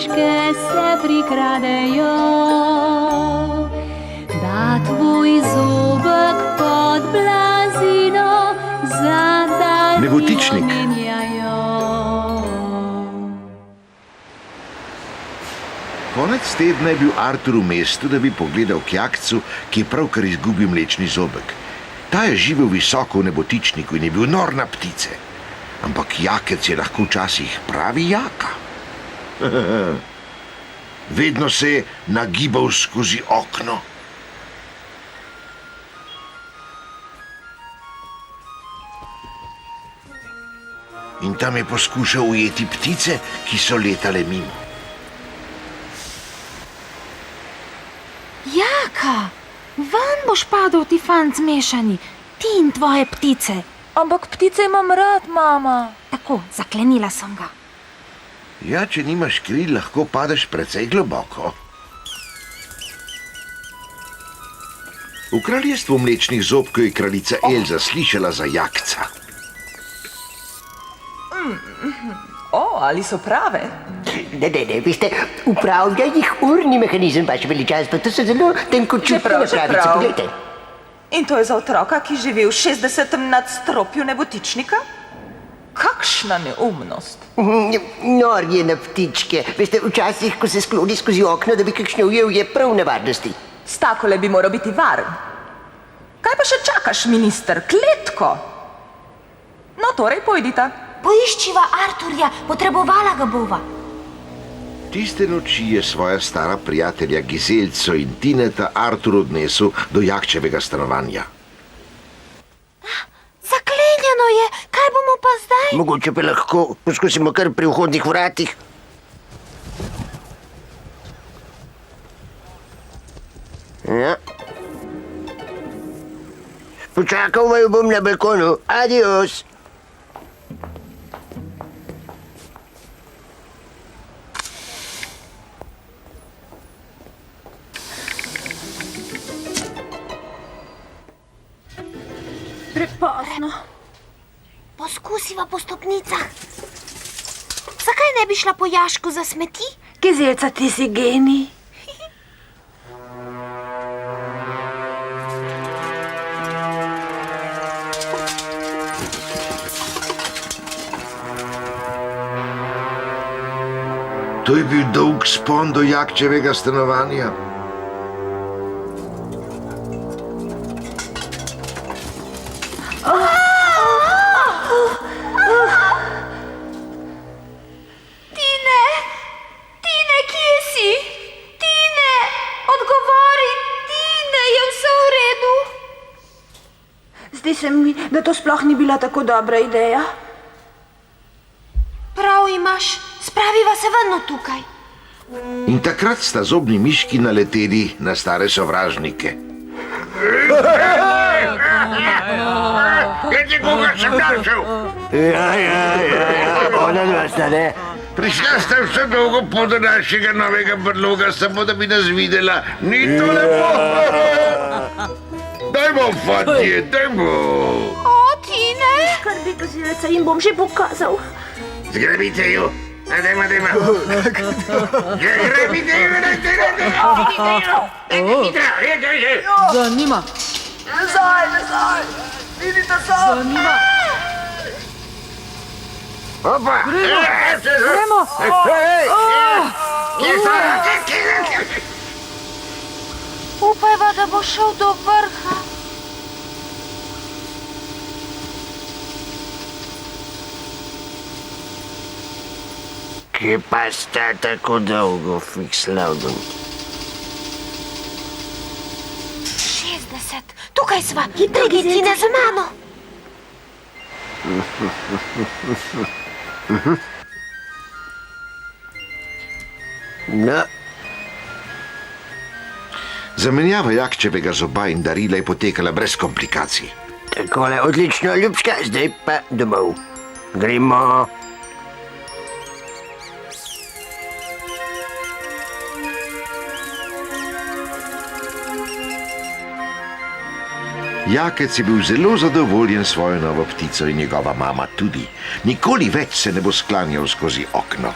ptičke se prikradejo, da tvoj zobek pod blazino za dalj Nebotičnik. menjajo. Konec tedna je bil Artur v mestu, da bi pogledal k jakcu, ki je pravkar izgubil mlečni zobek. Ta je živel visoko v nebotičniku in je bil nor na ptice. Ampak jakec je lahko včasih pravi jaka. Vedno se je nagibal skozi okno. In tam je poskušal ujeti ptice, ki so letale mimo. Jaka, van boš padel, ti fant zmešani, ti in tvoje ptice. Ampak ptice imam rad, mama. Tako, zaklenila sem ga. Ja, če nimaš kril, lahko padeš precej globoko. V kraljestvu mlečnih zobkov je kraljica Elza slišala za jakca. O, ali so prave? Ne, veste, upravlja jih urni mehanizem, vaše veličanstvo, to so zelo tenkočutne napravice, poglejte. In to je za otroka, ki živi v 60. nadstropju nebotičnika? Kakšna neumnost. Nor je na ptičke. Veste, včasih, ko se skloni skozi okno, da bi kakšne ujel, je prav nevarnosti. S takole bi moral biti varen. Kaj pa še čakaš, minister? Kletko! No, torej, pojdita. Poiščiva Arturja, potrebovala ga bova. Tiste noči je svoja stara prijatelja Gizelco in Tineta Artur odnesel do jakčevega stanovanja. Zaklenjeno je, kaj bomo pa zdaj? Mogoče pa lahko poskusimo kar pri vhodnih vratih. Ja. Počakal vaju bom na balkonu. Adios. Prepozno. Poskusiva po stopnicah. Zakaj ne bi šla po jašku za smeti? Gizelca, ti si genij. To je bil dolg spon do jakčevega stanovanja. Tine, kje si? Tine, odgovori, Tine, je vse v redu? Zdi se mi, da to sploh ni bila tako dobra ideja. Prav imaš, spraviva se ven od tukaj. In takrat sta zobni miški naleteli na stare sovražnike. Glede, koga sem našel? Ja, ona dva sta, ne? Prišla sta vse dolgo pot do našega novega brloga, samo da bi nas videla. Ni to lepo? Dajmo, fantje, dajmo. O, Tine! Skrbi Gizelca, jim bom že pokazal. Zgrabite ju. Dajmo. Zgrabite ju, Zanima. Nazaj! Vidite so! Zanima. Opa! Gremo. Upajva, da bo šel do vrha. Kje pa sta tako dolgo, Fikslavdon? 60. Tukaj sva. Pridi, Tine, za mano. No, Zamenjava jakčevega zoba in darila je potekala brez komplikacij. takole odlično, ljubčka, zdaj pa domov. Gremo. Jakec je bil zelo zadovoljen s svojo novo ptico in njegova mama tudi. Nikoli več se ne bo sklanjal skozi okno.